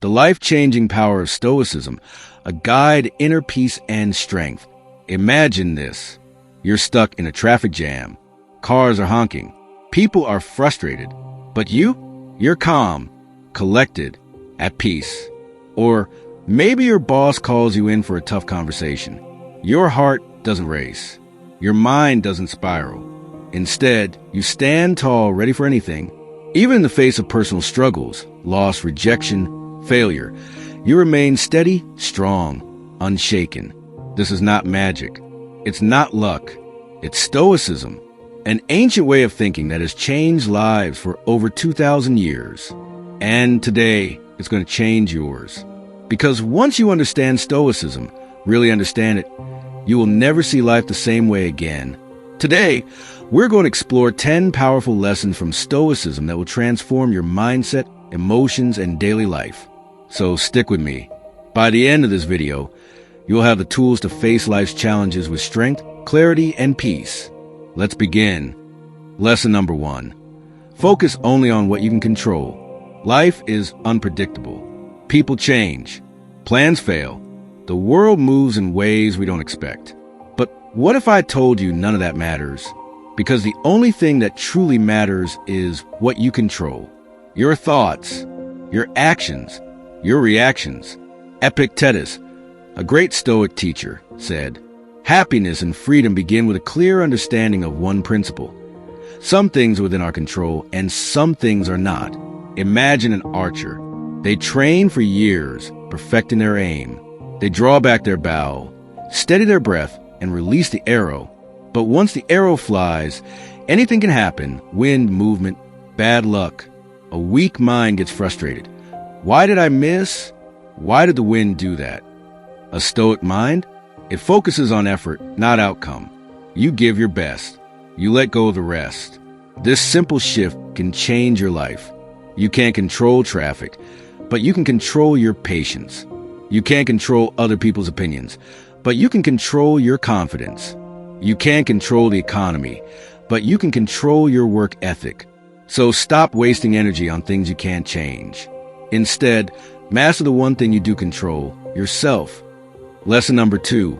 The life-changing power of Stoicism, a guide, inner peace, and strength. Imagine this. You're stuck in a traffic jam. Cars are honking. People are frustrated. But you're calm, collected, at peace. Or maybe your boss calls you in for a tough conversation. Your heart doesn't race. Your mind doesn't spiral. Instead, you stand tall, ready for anything. Even in the face of personal struggles, loss, rejection, failure, you remain steady, strong, unshaken. This is not magic. It's not luck. It's Stoicism, an ancient way of thinking that has changed lives for over 2,000 years. And today, it's going to change yours. Because once you understand Stoicism, really understand it, you will never see life the same way again. Today, we're going to explore 10 powerful lessons from Stoicism that will transform your mindset, emotions, and daily life. So stick with me. By the end of this video, you'll have the tools to face life's challenges with strength, clarity, and peace. Let's begin. Lesson number 1. Focus only on what you can control. Life is unpredictable. People change. Plans fail. The world moves in ways we don't expect. But what if I told you none of that matters? Because the only thing that truly matters is what you control. Your thoughts, your actions, your reactions. Epictetus, a great Stoic teacher, said, "Happiness and freedom begin with a clear understanding of one principle. Some things are within our control and some things are not. Imagine an archer. They train for years, perfecting their aim. They draw back their bow, steady their breath, and release the arrow. But once the arrow flies, anything can happen: wind, movement, bad luck. A weak mind gets frustrated. Why did I miss? Why did the wind do that? A Stoic mind? It focuses on effort, not outcome. You give your best. You let go of the rest. This simple shift can change your life. You can't control traffic, but you can control your patience. You can't control other people's opinions, but you can control your confidence. You can't control the economy, but you can control your work ethic. So stop wasting energy on things you can't change. Instead, master the one thing you do control, yourself. Lesson number 2.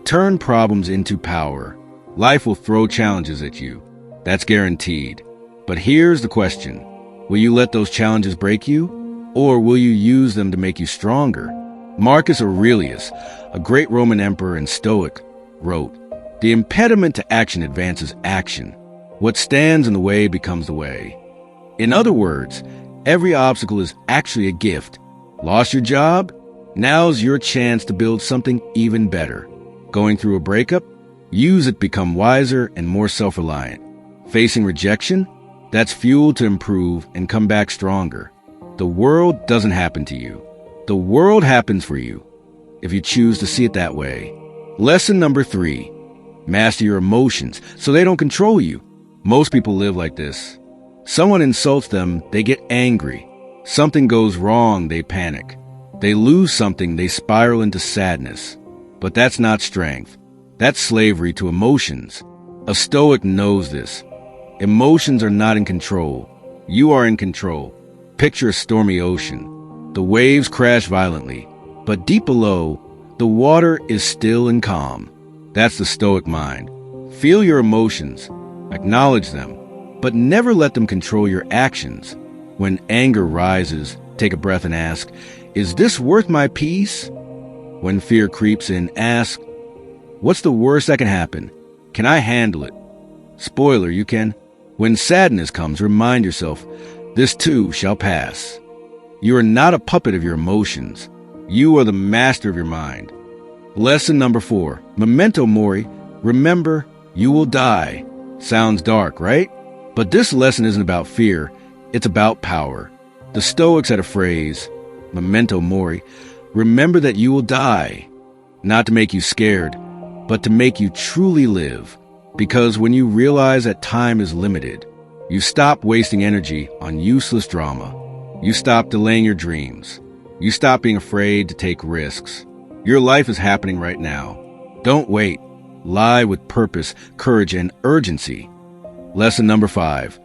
Turn problems into power. Life will throw challenges at you. That's guaranteed. But here's the question. Will you let those challenges break you? Or will you use them to make you stronger? Marcus Aurelius, a great Roman emperor and Stoic, wrote, "The impediment to action advances action. What stands in the way becomes the way." In other words, every obstacle is actually a gift. Lost your job? Now's your chance to build something even better. Going through a breakup? Use it to become wiser and more self-reliant. Facing rejection? That's fuel to improve and come back stronger. The world doesn't happen to you. The world happens for you, if you choose to see it that way. Lesson number 3. Master your emotions so they don't control you. Most people live like this. Someone insults them, they get angry. Something goes wrong, they panic. They lose something, they spiral into sadness. But that's not strength. That's slavery to emotions. A Stoic knows this. Emotions are not in control. You are in control. Picture a stormy ocean. The waves crash violently, but deep below, the water is still and calm. That's the Stoic mind. Feel your emotions, acknowledge them, but never let them control your actions. When anger rises, take a breath and ask, "Is this worth my peace?" When fear creeps in, ask, "What's the worst that can happen? Can I handle it?" Spoiler, you can. When sadness comes, remind yourself, this too shall pass. You are not a puppet of your emotions. You are the master of your mind. Lesson number 4. Memento Mori. Remember, you will die. Sounds dark, right? But this lesson isn't about fear. It's about power. The Stoics had a phrase, Memento Mori. Remember that you will die. Not to make you scared, but to make you truly live. Because when you realize that time is limited, you stop wasting energy on useless drama. You stop delaying your dreams. You stop being afraid to take risks. Your life is happening right now. Don't wait. Lie with purpose, courage, and urgency. Lesson number 5.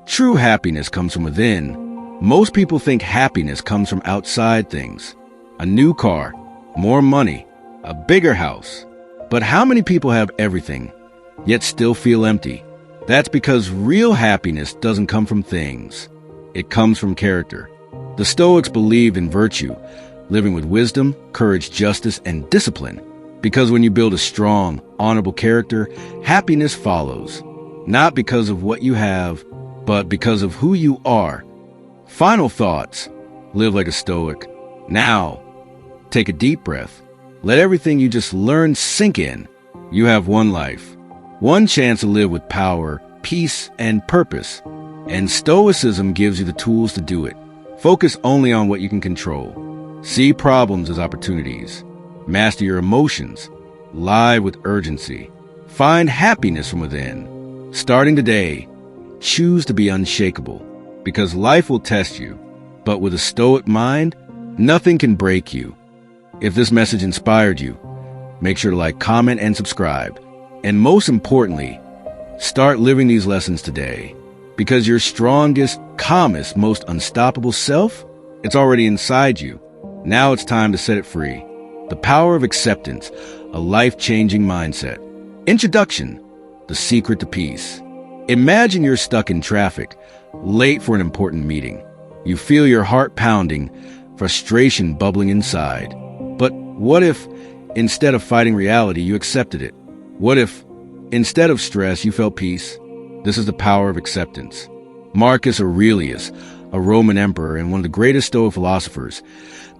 True happiness comes from within. Most people think happiness comes from outside things. A new car, more money, a bigger house. But how many people have everything, yet still feel empty? That's because real happiness doesn't come from things. It comes from character. The Stoics believed in virtue, living with wisdom, courage, justice, and discipline. Because when you build a strong, honorable character, happiness follows. Not because of what you have, but because of who you are. Final thoughts. Live like a Stoic. Now, take a deep breath. Let everything you just learned sink in. You have one life, one chance to live with power, peace, and purpose. And Stoicism gives you the tools to do it. Focus only on what you can control. See problems as opportunities. Master your emotions. Live with urgency. Find happiness from within. Starting today, choose to be unshakable, because life will test you. But with a Stoic mind, nothing can break you. If this message inspired you, make sure to like, comment, and subscribe. And most importantly, start living these lessons today. Because your strongest, calmest, most unstoppable self, it's already inside you. Now it's time to set it free. The power of acceptance, a life-changing mindset. Introduction, the secret to peace. Imagine you're stuck in traffic, late for an important meeting. You feel your heart pounding, frustration bubbling inside. But what if, instead of fighting reality, you accepted it? What if, instead of stress, you felt peace? This is the power of acceptance. Marcus Aurelius, a Roman emperor and one of the greatest Stoic philosophers,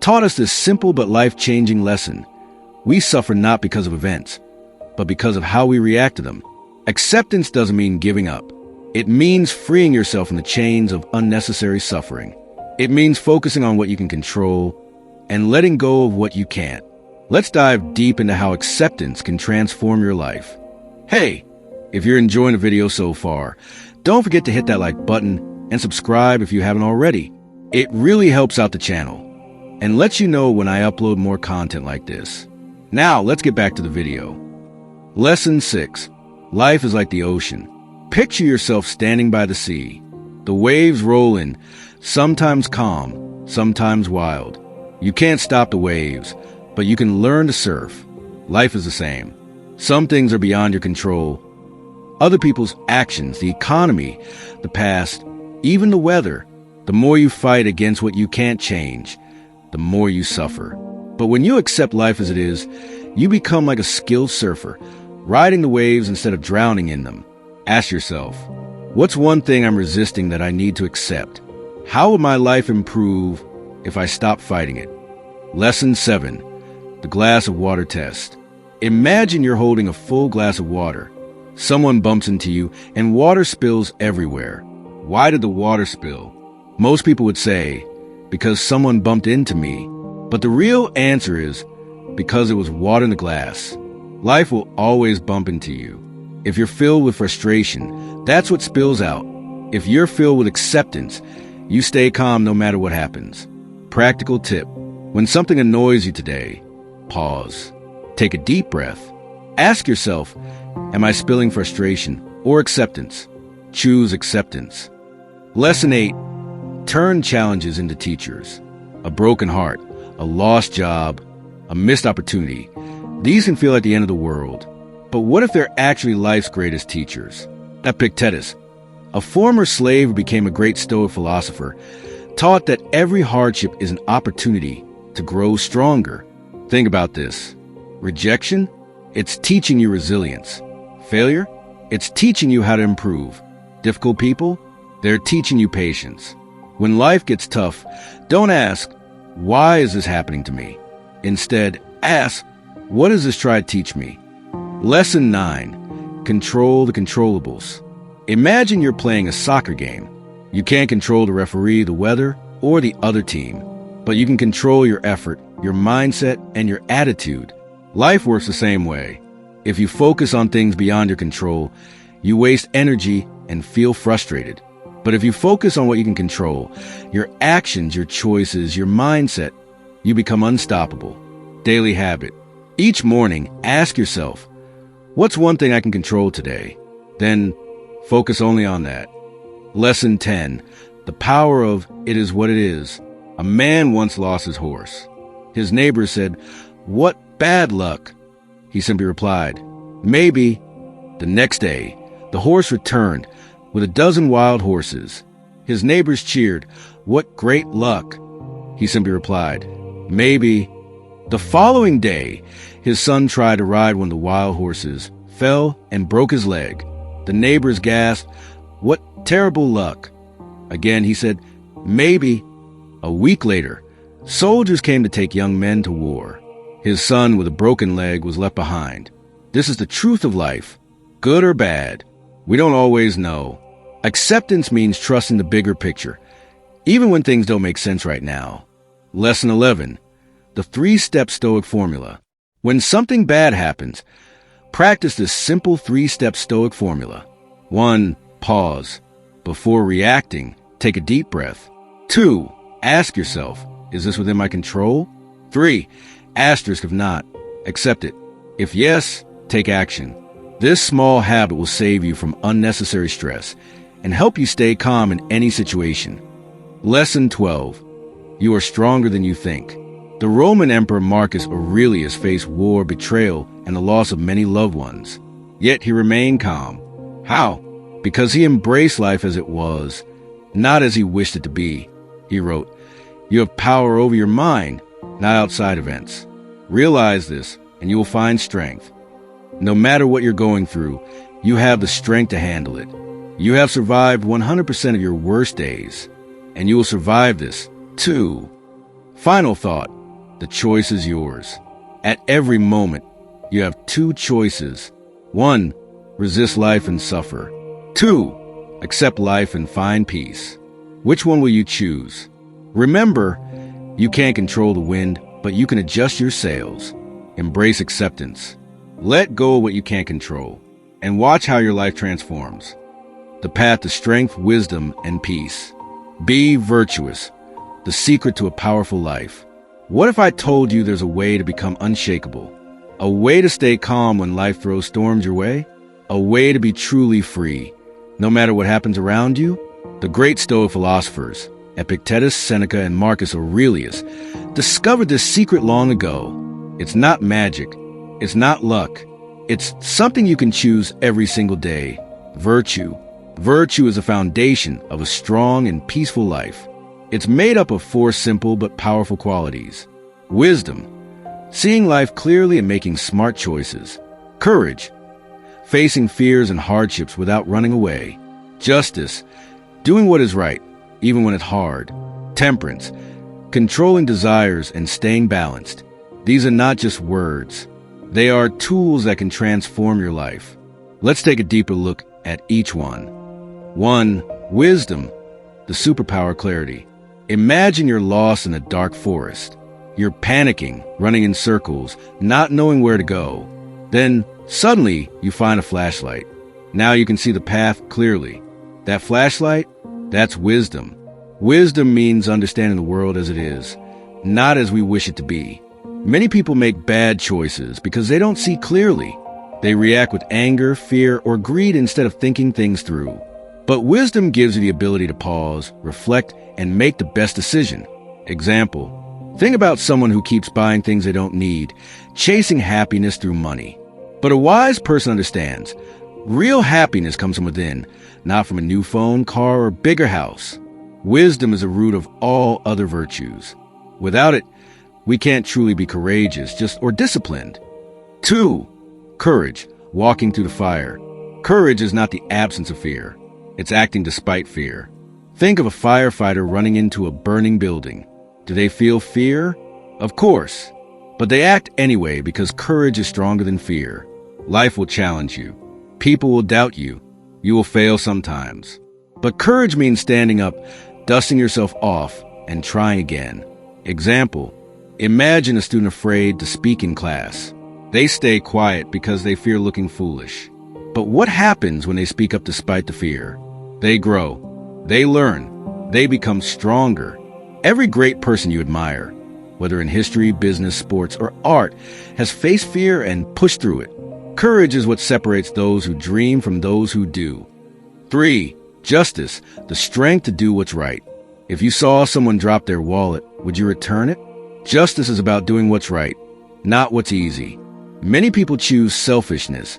taught us this simple but life-changing lesson. We suffer not because of events, but because of how we react to them. Acceptance doesn't mean giving up. It means freeing yourself from the chains of unnecessary suffering. It means focusing on what you can control and letting go of what you can't. Let's dive deep into how acceptance can transform your life. Hey, if you're enjoying the video so far, don't forget to hit that like button and subscribe if you haven't already. It really helps out the channel and lets you know when I upload more content like this. Now, let's get back to the video. Lesson 6. Life is like the ocean. Picture yourself standing by the sea. The waves roll in, sometimes calm, sometimes wild. You can't stop the waves, but you can learn to surf. Life is the same. Some things are beyond your control. Other people's actions, the economy, the past, even the weather. The more you fight against what you can't change, the more you suffer. But when you accept life as it is, you become like a skilled surfer, riding the waves instead of drowning in them. Ask yourself, what's one thing I'm resisting that I need to accept? How would my life improve if I stop fighting it? Lesson 7. The glass of water test. Imagine you're holding a full glass of water. Someone bumps into you and water spills everywhere. Why did the water spill? Most people would say, because someone bumped into me. But the real answer is, because it was water in the glass. Life will always bump into you. If you're filled with frustration, that's what spills out. If you're filled with acceptance, you stay calm no matter what happens. Practical tip. When something annoys you today, pause. Take a deep breath. Ask yourself, am I spilling frustration or acceptance? Choose acceptance. Lesson 8. Turn challenges into teachers. A broken heart, a lost job, a missed opportunity. These can feel like the end of the world. But what if they're actually life's greatest teachers? Epictetus, a former slave who became a great Stoic philosopher, taught that every hardship is an opportunity to grow stronger. Think about this. Rejection? It's teaching you resilience. Failure? It's teaching you how to improve. Difficult people? They're teaching you patience. When life gets tough, don't ask, why is this happening to me? Instead, ask, what does this try to teach me? Lesson 9. Control the controllables. Imagine you're playing a soccer game. You can't control the referee, the weather, or the other team, but you can control your effort, your mindset, and your attitude. Life works the same way. If you focus on things beyond your control, you waste energy and feel frustrated. But if you focus on what you can control, your actions, your choices, your mindset, you become unstoppable. Daily habit. Each morning, ask yourself, what's one thing I can control today? Then focus only on that. Lesson 10. The power of it is what it is. A man once lost his horse. His neighbor said, "What bad luck?" He simply replied, "Maybe." The next day, the horse returned with a dozen wild horses. His neighbors cheered, "What great luck?" He simply replied, "Maybe." The following day, his son tried to ride one of the wild horses, fell, and broke his leg. The neighbors gasped, "What terrible luck?" Again he said, "Maybe." A week later, soldiers came to take young men to war. His son with a broken leg was left behind. This is the truth of life, good or bad. We don't always know. Acceptance means trusting the bigger picture, even when things don't make sense right now. Lesson 11. The 3-step Stoic formula. When something bad happens, practice this simple 3-step Stoic formula. 1. Pause. Before reacting, take a deep breath. 2. Ask yourself, is this within my control? 3. Asterisk if not, accept it. If yes, take action. This small habit will save you from unnecessary stress and help you stay calm in any situation. Lesson 12. You are stronger than you think. The Roman Emperor Marcus Aurelius faced war, betrayal, and the loss of many loved ones. Yet he remained calm. How? Because he embraced life as it was, not as he wished it to be. He wrote, "You have power over your mind, not outside events. Realize this, and you will find strength. No matter what you're going through, you have the strength to handle it. You have survived 100% of your worst days, and you will survive this, too." Final thought, the choice is yours. At every moment, you have 2 choices. 1. Resist life and suffer. 2. Accept life and find peace. Which one will you choose? Remember, you can't control the wind, but you can adjust your sails. Embrace acceptance. Let go of what you can't control, and watch how your life transforms. The path to strength, wisdom, and peace. Be virtuous, the secret to a powerful life. What if I told you there's a way to become unshakable? A way to stay calm when life throws storms your way? A way to be truly free, no matter what happens around you? The great Stoic philosophers, Epictetus, Seneca, and Marcus Aurelius, discovered this secret long ago. It's not magic. It's not luck. It's something you can choose every single day. Virtue. Virtue is the foundation of a strong and peaceful life. It's made up of 4 simple but powerful qualities. Wisdom. Seeing life clearly and making smart choices. Courage. Facing fears and hardships without running away. Justice. Doing what is right, even when it's hard. Temperance. Controlling desires and staying balanced. These are not just words. They are tools that can transform your life. Let's take a deeper look at each one. 1. Wisdom. The superpower clarity. Imagine you're lost in a dark forest. You're panicking, running in circles, not knowing where to go. Then, suddenly, you find a flashlight. Now you can see the path clearly. That flashlight? That's wisdom. Wisdom means understanding the world as it is, not as we wish it to be. Many people make bad choices because they don't see clearly. They react with anger, fear, or greed instead of thinking things through. But wisdom gives you the ability to pause, reflect, and make the best decision. Example, think about someone who keeps buying things they don't need, chasing happiness through money. But a wise person understands, real happiness comes from within, not from a new phone, car, or bigger house. Wisdom is the root of all other virtues. Without it, we can't truly be courageous, or disciplined. 2. Courage, walking through the fire. Courage is not the absence of fear. It's acting despite fear. Think of a firefighter running into a burning building. Do they feel fear? Of course. But they act anyway because courage is stronger than fear. Life will challenge you. People will doubt you. You will fail sometimes. But courage means standing up, dusting yourself off, and trying again. Example, imagine a student afraid to speak in class. They stay quiet because they fear looking foolish. But what happens when they speak up despite the fear? They grow. They learn. They become stronger. Every great person you admire, whether in history, business, sports, or art, has faced fear and pushed through it. Courage is what separates those who dream from those who do. 3. Justice, the strength to do what's right. If you saw someone drop their wallet, would you return it? Justice is about doing what's right, not what's easy. Many people choose selfishness,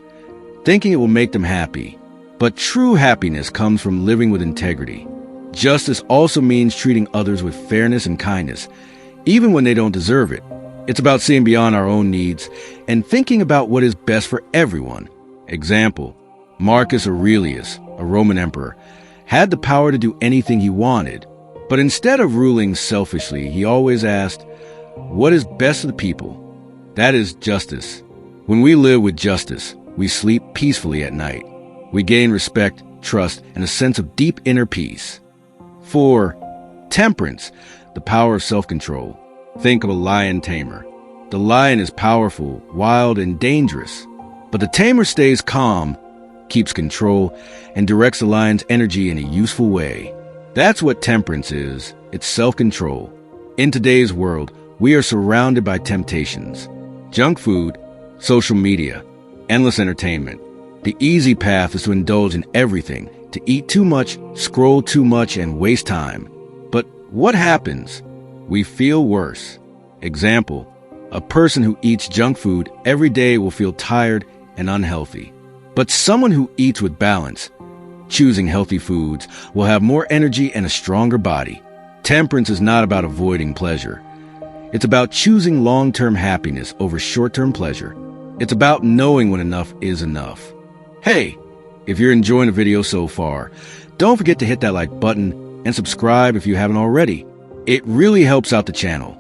thinking it will make them happy. But true happiness comes from living with integrity. Justice also means treating others with fairness and kindness, even when they don't deserve it. It's about seeing beyond our own needs and thinking about what is best for everyone. Example, Marcus Aurelius, a Roman emperor, had the power to do anything he wanted. But instead of ruling selfishly, he always asked, what is best for the people? That is justice. When we live with justice, we sleep peacefully at night. We gain respect, trust, and a sense of deep inner peace. 4. Temperance, the power of self-control. Think of a lion tamer. The lion is powerful, wild, and dangerous. But the tamer stays calm, keeps control, and directs the lion's energy in a useful way. That's what temperance is. It's self-control. In today's world, we are surrounded by temptations. Junk food, social media, endless entertainment. The easy path is to indulge in everything, to eat too much, scroll too much, and waste time. But what happens? We feel worse. Example, a person who eats junk food every day will feel tired and unhealthy. But someone who eats with balance, choosing healthy foods, will have more energy and a stronger body. Temperance is not about avoiding pleasure. It's about choosing long-term happiness over short-term pleasure. It's about knowing when enough is enough. Hey, if you're enjoying the video so far, don't forget to hit that like button and subscribe if you haven't already. It really helps out the channel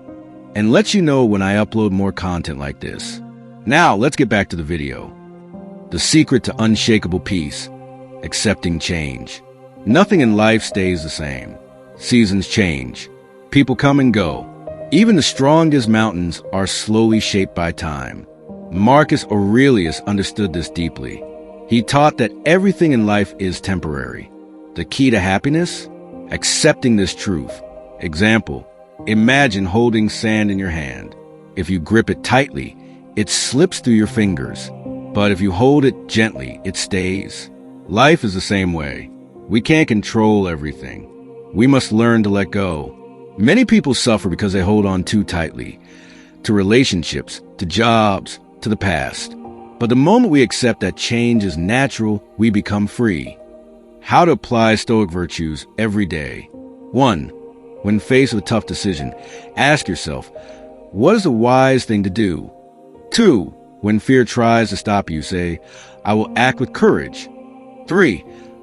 and lets you know when I upload more content like this. Now, let's get back to the video. The secret to unshakable peace, accepting change. Nothing in life stays the same. Seasons change. People come and go. Even the strongest mountains are slowly shaped by time. Marcus Aurelius understood this deeply. He taught that everything in life is temporary. The key to happiness? Accepting this truth. Example, imagine holding sand in your hand. If you grip it tightly, it slips through your fingers. But if you hold it gently, it stays. Life is the same way. We can't control everything. We must learn to let go. Many people suffer because they hold on too tightly, to relationships, to jobs, to the past. But the moment we accept that change is natural, we become free. How to apply Stoic virtues every day. 1. When faced with a tough decision, ask yourself, what is the wise thing to do? 2. When fear tries to stop you, say, I will act with courage. 3.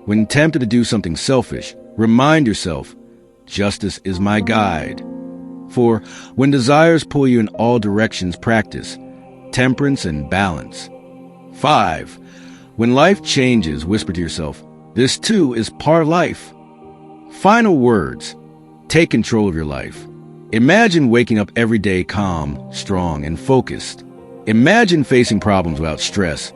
When tempted to do something selfish, remind yourself, justice is my guide. 4. When desires pull you in all directions, practice temperance and balance. 5. When life changes, whisper to yourself, this too is part of life. Final words. Take control of your life. Imagine waking up every day calm, strong, and focused. Imagine facing problems without stress,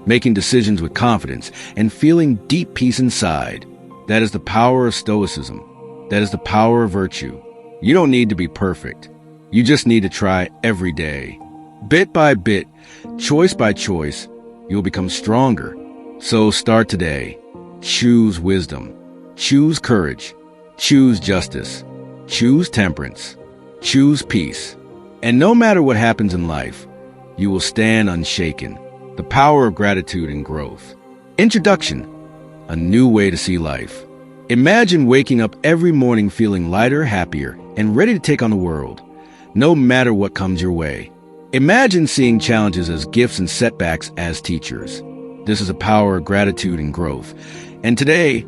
making decisions with confidence, and feeling deep peace inside. That is the power of Stoicism. That is the power of virtue. You don't need to be perfect. You just need to try every day. Bit by bit, choice by choice, you'll become stronger. So start today. Choose wisdom. Choose courage. Choose justice. Choose temperance. Choose peace. And no matter what happens in life, you will stand unshaken. The power of gratitude and growth. Introduction. A new way to see life. Imagine waking up every morning feeling lighter, happier, and ready to take on the world, no matter what comes your way. Imagine seeing challenges as gifts and setbacks as teachers. This is the power of gratitude and growth. And today,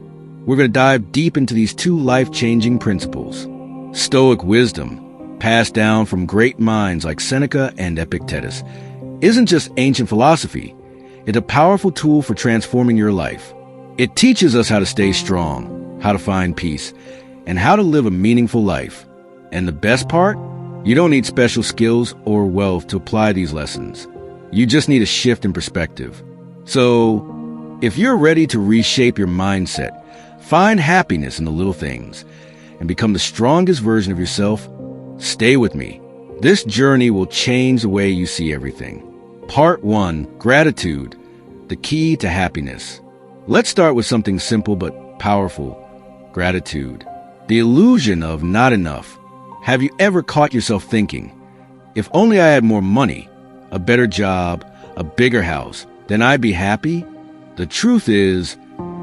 we're going to dive deep into these two life-changing principles. Stoic wisdom, passed down from great minds like Seneca and Epictetus, isn't just ancient philosophy. It's a powerful tool for transforming your life. It teaches us how to stay strong, how to find peace, and how to live a meaningful life. And the best part? You don't need special skills or wealth to apply these lessons. You just need a shift in perspective. So, if you're ready to reshape your mindset, find happiness in the little things, and become the strongest version of yourself, stay with me. This journey will change the way you see everything. Part 1. Gratitude, the key to happiness. Let's start with something simple but Powerful. Gratitude. The illusion of not enough. Have you ever caught yourself thinking, if only I had more money, a better job, a bigger house, then I'd be happy? The truth is,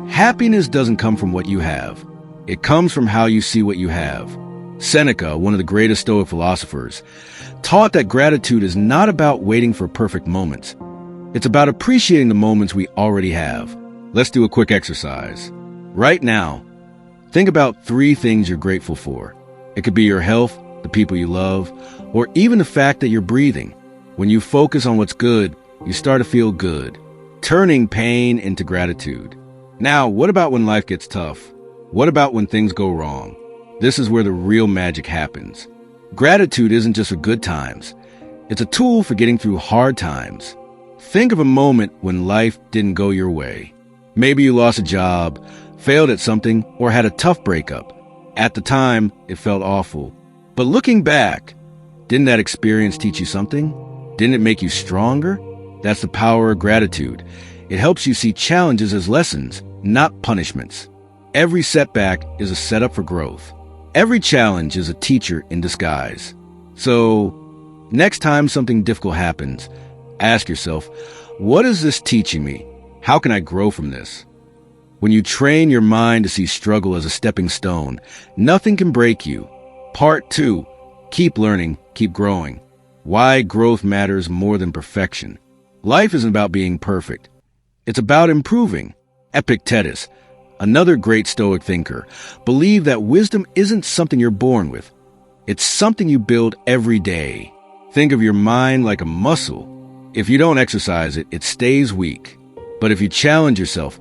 happiness doesn't come from what you have. It comes from how you see what you have. Seneca, one of the greatest Stoic philosophers, taught that gratitude is not about waiting for perfect moments. It's about appreciating the moments we already have. Let's do a quick exercise. Right now, think about 3 things you're grateful for. It could be your health, the people you love, or even the fact that you're breathing. When you focus on what's good, you start to feel good, turning pain into gratitude. Now, what about when life gets tough? What about when things go wrong? This is where the real magic happens. Gratitude isn't just for good times. It's a tool for getting through hard times. Think of a moment when life didn't go your way. Maybe you lost a job, failed at something, or had a tough breakup. At the time, it felt awful. But looking back, didn't that experience teach you something? Didn't it make you stronger? That's the power of gratitude. It helps you see challenges as lessons, not punishments. Every setback is a setup for growth. Every challenge is a teacher in disguise. So, next time something difficult happens, ask yourself, what is this teaching me? How can I grow from this? When you train your mind to see struggle as a stepping stone, nothing can break you. Part 2. Keep learning, keep growing. Why growth matters more than perfection. Life isn't about being perfect. It's about improving. Epictetus, another great Stoic thinker, believed that wisdom isn't something you're born with. It's something you build every day. Think of your mind like a muscle. If you don't exercise it, it stays weak. But if you challenge yourself,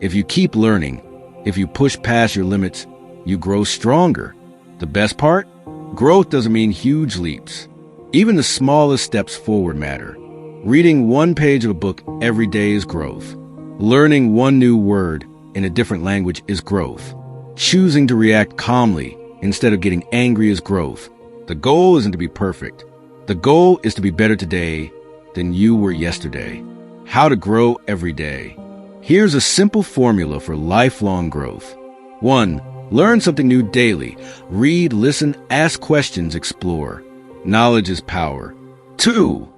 if you keep learning, if you push past your limits, you grow stronger. The best part? Growth doesn't mean huge leaps. Even the smallest steps forward matter. Reading 1 page of a book every day is growth. Learning 1 new word in a different language is growth. Choosing to react calmly instead of getting angry is growth. The goal isn't to be perfect. The goal is to be better today than you were yesterday. How to grow every day. Here's a simple formula for lifelong growth. 1. Learn something new daily. Read, listen, ask questions, explore. Knowledge is power. 2.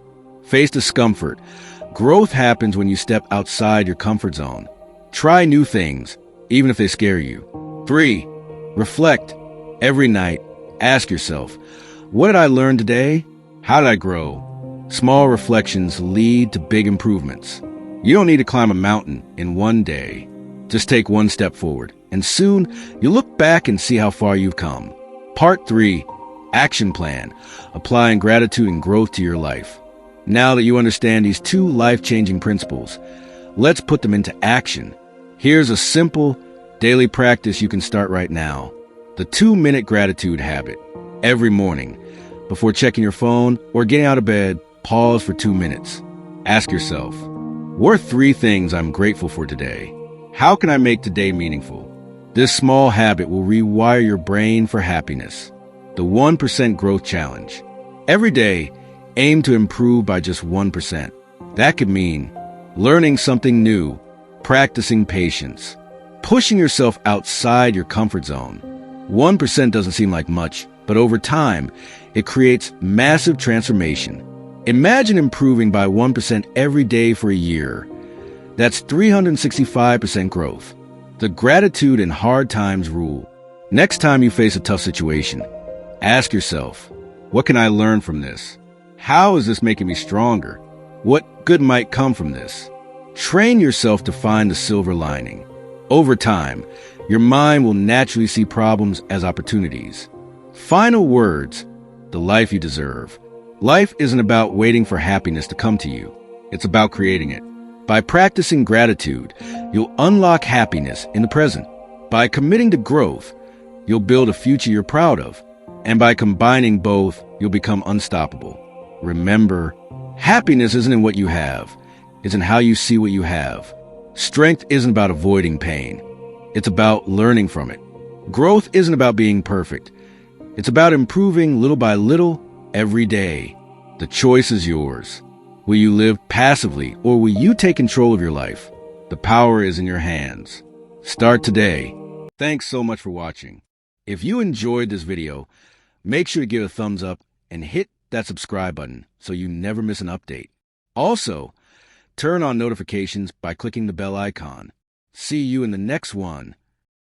Face discomfort. Growth happens when you step outside your comfort zone. Try new things, even if they scare you. 3. Reflect. Every night, ask yourself, what did I learn today? How did I grow? Small reflections lead to big improvements. You don't need to climb a mountain in 1 day. Just take 1 step forward, and soon you'll look back and see how far you've come. Part 3. Action plan. Applying gratitude and growth to your life. Now that you understand these 2 life-changing principles, let's put them into action. Here's a simple, daily practice you can start right now. The 2-minute gratitude habit. Every morning, before checking your phone or getting out of bed, pause for 2 minutes. Ask yourself, what are 3 things I'm grateful for today? How can I make today meaningful? This small habit will rewire your brain for happiness. The 1% Growth Challenge. Every day, aim to improve by just 1%. That could mean learning something new, practicing patience, pushing yourself outside your comfort zone. 1% doesn't seem like much, but over time, it creates massive transformation. Imagine improving by 1% every day for a year. That's 365% growth. The gratitude and hard times rule. Next time you face a tough situation, ask yourself, what can I learn from this? How is this making me stronger? What good might come from this? Train yourself to find the silver lining. Over time, your mind will naturally see problems as opportunities. Final words, the life you deserve. Life isn't about waiting for happiness to come to you. It's about creating it. By practicing gratitude, you'll unlock happiness in the present. By committing to growth, you'll build a future you're proud of. And by combining both, you'll become unstoppable. Remember, happiness isn't in what you have. It's in how you see what you have. Strength isn't about avoiding pain. It's about learning from it. Growth isn't about being perfect. It's about improving little by little every day. The choice is yours. Will you live passively or will you take control of your life? The power is in your hands. Start today. Thanks so much for watching. If you enjoyed this video, make sure to give it a thumbs up and hit that subscribe button so you never miss an update. Also, turn on notifications by clicking the bell icon. See you in the next one.